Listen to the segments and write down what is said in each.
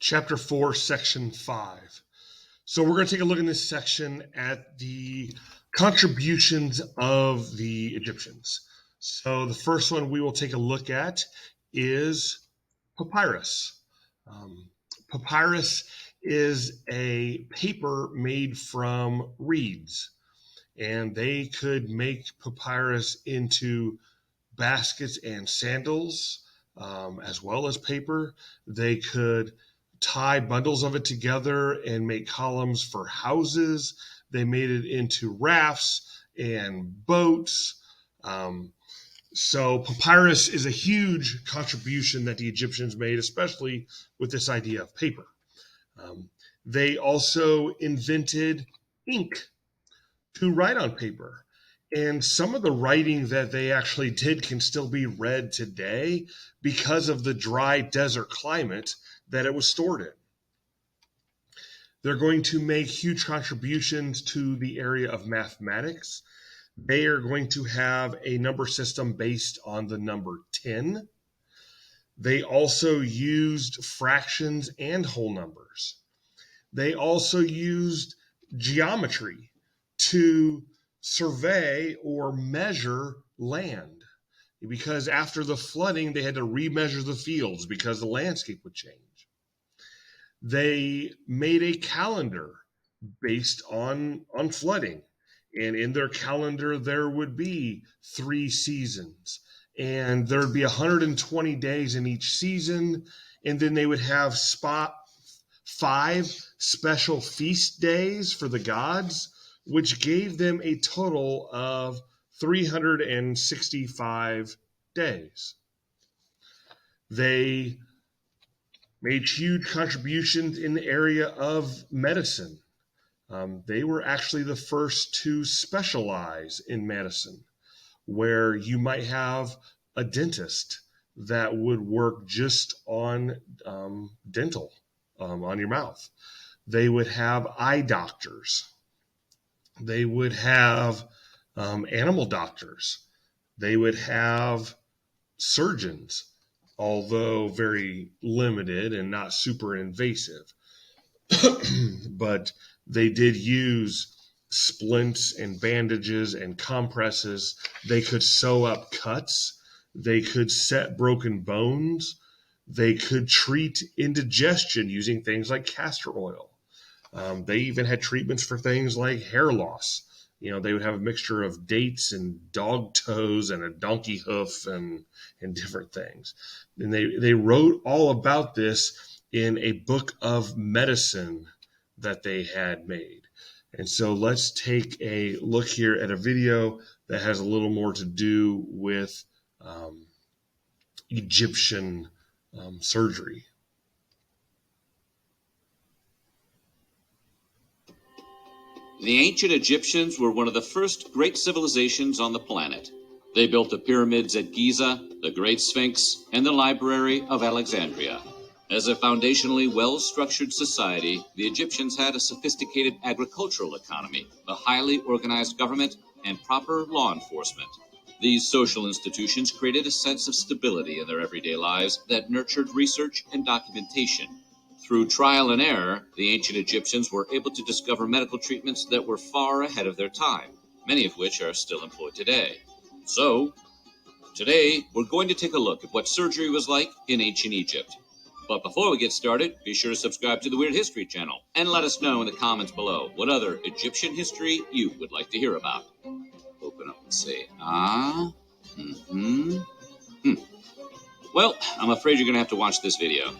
chapter 4, section 5. So we're going to take a look in this section at the contributions of the Egyptians. So the first one we will take a look at is papyrus. Papyrus is a paper made from reeds, and they could make papyrus into baskets and sandals, as well as paper. They could tie bundles of it together and make columns for houses. They made it into rafts and boats. So papyrus is a huge contribution that the Egyptians made, especially with this idea of paper. They also invented ink to write on paper. And some of the writing that they actually did can still be read today because of the dry desert climate that it was stored in. They're going to make huge contributions to the area of mathematics. They are going to have a number system based on the number 10. They also used fractions and whole numbers. They also used geometry to survey or measure land, because after the flooding they had to remeasure the fields because the landscape would change. They made a calendar based on flooding, and in their calendar there would be 3 seasons, and there'd be 120 days in each season, and then they would have 5 special feast days for the gods, which gave them a total of 365 days. They made huge contributions in the area of medicine. They were actually the first to specialize in medicine, where you might have a dentist that would work just on dental, on your mouth. They would have eye doctors. They would have animal doctors. They would have surgeons, although very limited and not super invasive. But they did use splints and bandages and compresses. They could sew up cuts. They could set broken bones. They could treat indigestion using things like castor oil. They even had treatments for things like hair loss. They would have a mixture of dates and dog toes and a donkey hoof and different things. And they wrote all about this in a book of medicine that they had made. And so let's take a look here at a video that has a little more to do with Egyptian surgery. The ancient Egyptians were one of the first great civilizations on the planet. They built the pyramids at Giza, the Great Sphinx, and the Library of Alexandria. As a foundationally well-structured society, the Egyptians had a sophisticated agricultural economy, a highly organized government, and proper law enforcement. These social institutions created a sense of stability in their everyday lives that nurtured research and documentation. Through trial and error, the ancient Egyptians were able to discover medical treatments that were far ahead of their time, many of which are still employed today. So, today, we're going to take a look at what surgery was like in ancient Egypt. But before we get started, be sure to subscribe to the Weird History channel and let us know in the comments below what other Egyptian history you would like to hear about. Open up and say, Well, I'm afraid you're going to have to watch this video.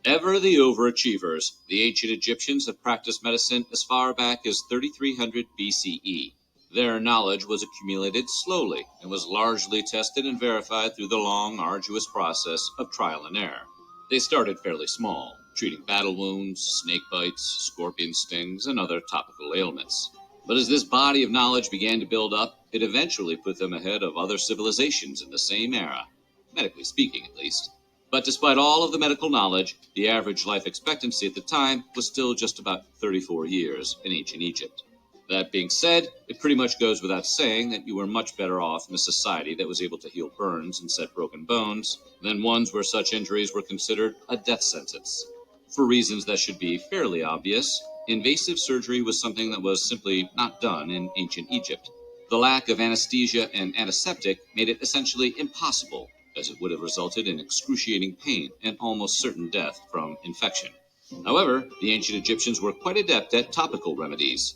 Ever the overachievers, the ancient Egyptians have practiced medicine as far back as 3300 BCE. Their knowledge was accumulated slowly and was largely tested and verified through the long, arduous process of trial and error. They started fairly small, treating battle wounds, snake bites, scorpion stings, and other topical ailments. But as this body of knowledge began to build up, it eventually put them ahead of other civilizations in the same era, medically speaking at least. But despite all of the medical knowledge, the average life expectancy at the time was still just about 34 years in ancient Egypt. That being said, it pretty much goes without saying that you were much better off in a society that was able to heal burns and set broken bones than ones where such injuries were considered a death sentence. For reasons that should be fairly obvious, invasive surgery was something that was simply not done in ancient Egypt. The lack of anesthesia and antiseptic made it essentially impossible, as it would have resulted in excruciating pain and almost certain death from infection. However, the ancient Egyptians were quite adept at topical remedies.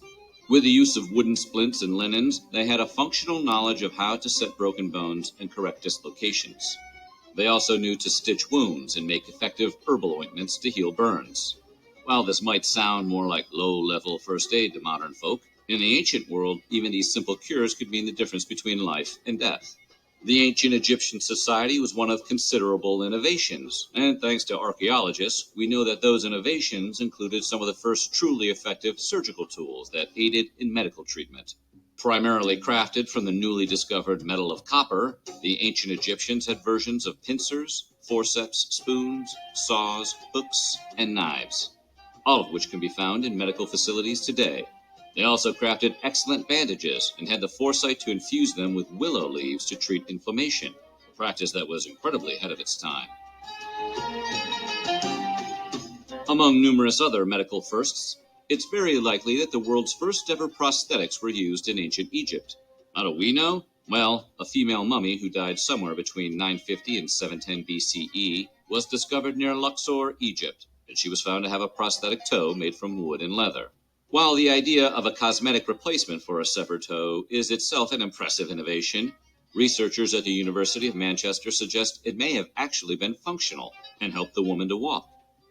With the use of wooden splints and linens, they had a functional knowledge of how to set broken bones and correct dislocations. They also knew to stitch wounds and make effective herbal ointments to heal burns. While this might sound more like low-level first aid to modern folk, in the ancient world, even these simple cures could mean the difference between life and death. The ancient Egyptian society was one of considerable innovations, and thanks to archaeologists, we know that those innovations included some of the first truly effective surgical tools that aided in medical treatment. Primarily crafted from the newly discovered metal of copper, the ancient Egyptians had versions of pincers, forceps, spoons, saws, hooks, and knives, all of which can be found in medical facilities today. They also crafted excellent bandages and had the foresight to infuse them with willow leaves to treat inflammation, a practice that was incredibly ahead of its time. Among numerous other medical firsts, it's very likely that the world's first ever prosthetics were used in ancient Egypt. How do we know? Well, a female mummy who died somewhere between 950 and 710 BCE was discovered near Luxor, Egypt, and she was found to have a prosthetic toe made from wood and leather. While the idea of a cosmetic replacement for a severed toe is itself an impressive innovation, researchers at the University of Manchester suggest it may have actually been functional and helped the woman to walk.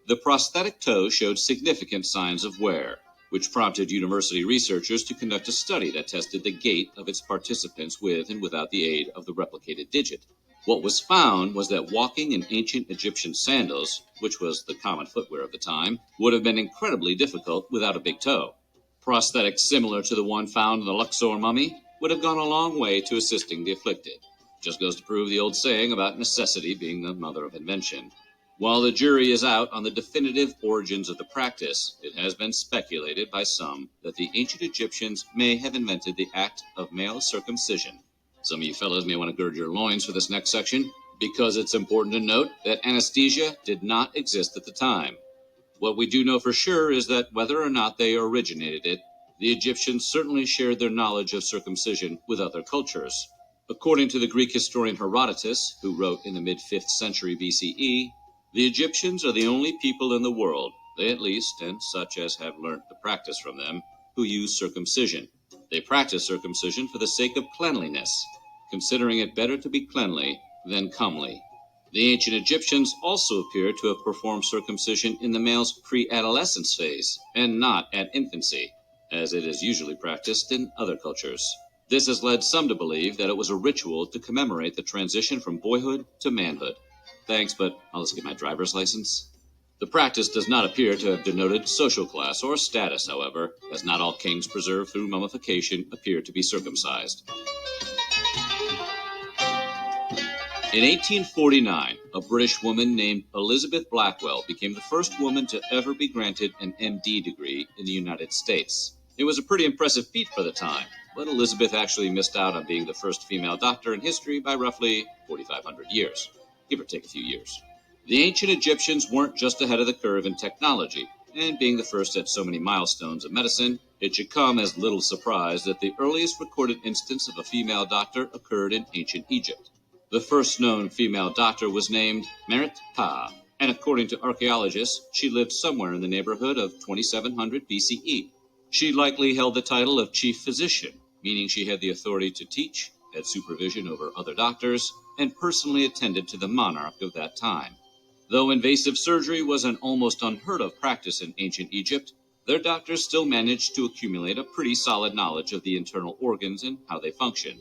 The prosthetic toe showed significant signs of wear, which prompted university researchers to conduct a study that tested the gait of its participants with and without the aid of the replicated digit. What was found was that walking in ancient Egyptian sandals, which was the common footwear of the time, would have been incredibly difficult without a big toe. Prosthetics similar to the one found in the Luxor mummy would have gone a long way to assisting the afflicted. Just goes to prove the old saying about necessity being the mother of invention. While the jury is out on the definitive origins of the practice, it has been speculated by some that the ancient Egyptians may have invented the act of male circumcision. Some of you fellows may want to gird your loins for this next section, because it's important to note that anesthesia did not exist at the time. What we do know for sure is that whether or not they originated it, the Egyptians certainly shared their knowledge of circumcision with other cultures. According to the Greek historian Herodotus, who wrote in the mid-5th century BCE, the Egyptians are the only people in the world, they at least, and such as have learnt the practice from them, who use circumcision. They practice circumcision for the sake of cleanliness, considering it better to be cleanly than comely. The ancient Egyptians also appear to have performed circumcision in the male's pre-adolescence phase, and not at infancy, as it is usually practiced in other cultures. This has led some to believe that it was a ritual to commemorate the transition from boyhood to manhood. Thanks, but I'll just get my driver's license. The practice does not appear to have denoted social class or status, however, as not all kings preserved through mummification appear to be circumcised. In 1849, a British woman named Elizabeth Blackwell became the first woman to ever be granted an MD degree in the United States. It was a pretty impressive feat for the time, but Elizabeth actually missed out on being the first female doctor in history by roughly 4,500 years, give or take a few years. The ancient Egyptians weren't just ahead of the curve in technology, and being the first at so many milestones of medicine, it should come as little surprise that the earliest recorded instance of a female doctor occurred in ancient Egypt. The first known female doctor was named Merit Pa, and according to archaeologists, she lived somewhere in the neighborhood of 2700 BCE. She likely held the title of chief physician, meaning she had the authority to teach, had supervision over other doctors, and personally attended to the monarch of that time. Though invasive surgery was an almost unheard of practice in ancient Egypt, their doctors still managed to accumulate a pretty solid knowledge of the internal organs and how they functioned.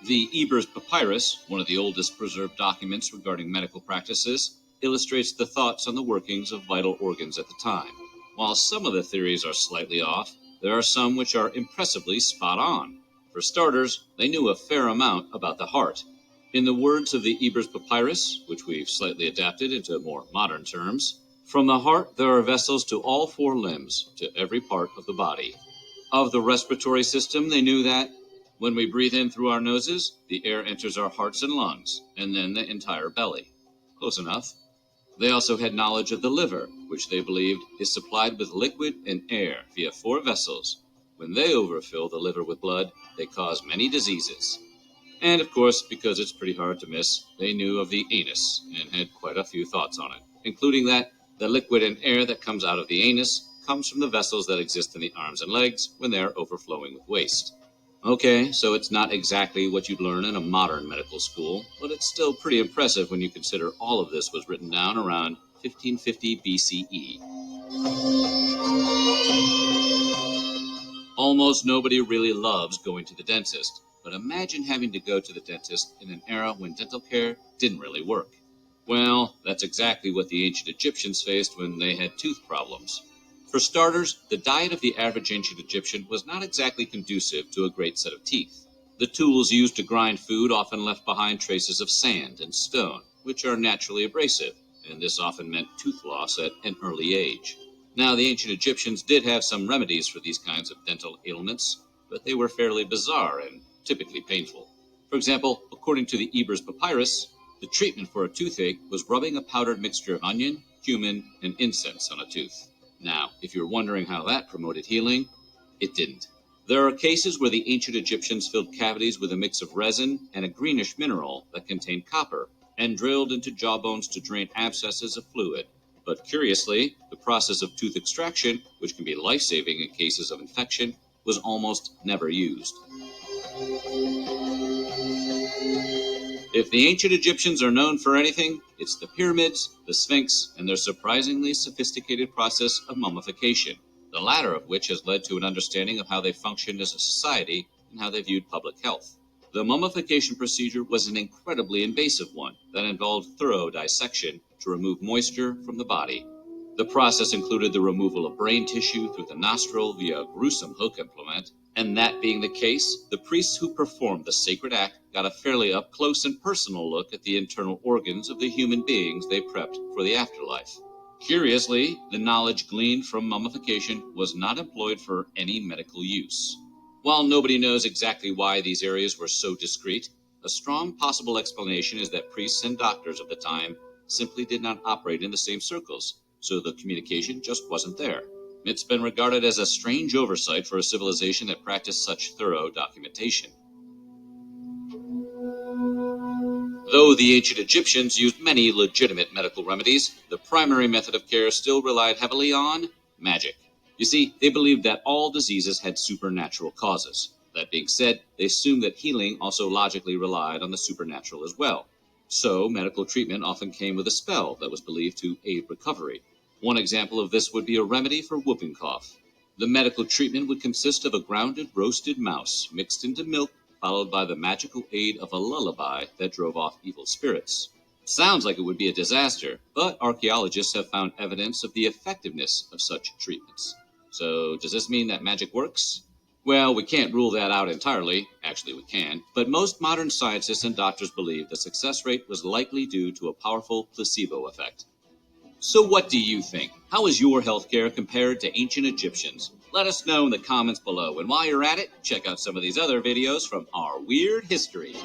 The Ebers Papyrus, one of the oldest preserved documents regarding medical practices, illustrates the thoughts on the workings of vital organs at the time. While some of the theories are slightly off, there are some which are impressively spot on. For starters, they knew a fair amount about the heart. In the words of the Ebers Papyrus, which we've slightly adapted into more modern terms, from the heart there are vessels to all four limbs, to every part of the body. Of the respiratory system, they knew that when we breathe in through our noses, the air enters our hearts and lungs, and then the entire belly. Close enough. They also had knowledge of the liver, which they believed is supplied with liquid and air via 4 vessels. When they overfill the liver with blood, they cause many diseases. And of course, because it's pretty hard to miss, they knew of the anus and had quite a few thoughts on it, including that the liquid and air that comes out of the anus comes from the vessels that exist in the arms and legs when they are overflowing with waste. Okay, so it's not exactly what you'd learn in a modern medical school, but it's still pretty impressive when you consider all of this was written down around 1550 BCE. Almost nobody really loves going to the dentist, but imagine having to go to the dentist in an era when dental care didn't really work. Well, that's exactly what the ancient Egyptians faced when they had tooth problems. For starters, the diet of the average ancient Egyptian was not exactly conducive to a great set of teeth. The tools used to grind food often left behind traces of sand and stone, which are naturally abrasive, and this often meant tooth loss at an early age. Now, the ancient Egyptians did have some remedies for these kinds of dental ailments, but they were fairly bizarre and typically painful. For example, according to the Ebers Papyrus, the treatment for a toothache was rubbing a powdered mixture of onion, cumin, and incense on a tooth. Now, if you're wondering how that promoted healing, it didn't. There are cases where the ancient Egyptians filled cavities with a mix of resin and a greenish mineral that contained copper and drilled into jawbones to drain abscesses of fluid. But curiously, the process of tooth extraction, which can be life-saving in cases of infection, was almost never used. If the ancient Egyptians are known for anything, it's the pyramids, the Sphinx, and their surprisingly sophisticated process of mummification, the latter of which has led to an understanding of how they functioned as a society and how they viewed public health. The mummification procedure was an incredibly invasive one that involved thorough dissection to remove moisture from the body. The process included the removal of brain tissue through the nostril via a gruesome hook implement, and that being the case, the priests who performed the sacred act got a fairly up-close and personal look at the internal organs of the human beings they prepped for the afterlife. Curiously, the knowledge gleaned from mummification was not employed for any medical use. While nobody knows exactly why these areas were so discreet, a strong possible explanation is that priests and doctors of the time simply did not operate in the same circles, so the communication just wasn't there. It's been regarded as a strange oversight for a civilization that practiced such thorough documentation. Though the ancient Egyptians used many legitimate medical remedies, the primary method of care still relied heavily on magic. You see, they believed that all diseases had supernatural causes. That being said, they assumed that healing also logically relied on the supernatural as well. So, medical treatment often came with a spell that was believed to aid recovery. One example of this would be a remedy for whooping cough. The medical treatment would consist of a grounded roasted mouse mixed into milk, followed by the magical aid of a lullaby that drove off evil spirits. Sounds like it would be a disaster, but archaeologists have found evidence of the effectiveness of such treatments. So, does this mean that magic works? Well, we can't rule that out entirely. Actually, we can. But most modern scientists and doctors believe the success rate was likely due to a powerful placebo effect. So what do you think? How is your healthcare compared to ancient Egyptians? Let us know in the comments below. And while you're at it, check out some of these other videos from our weird history.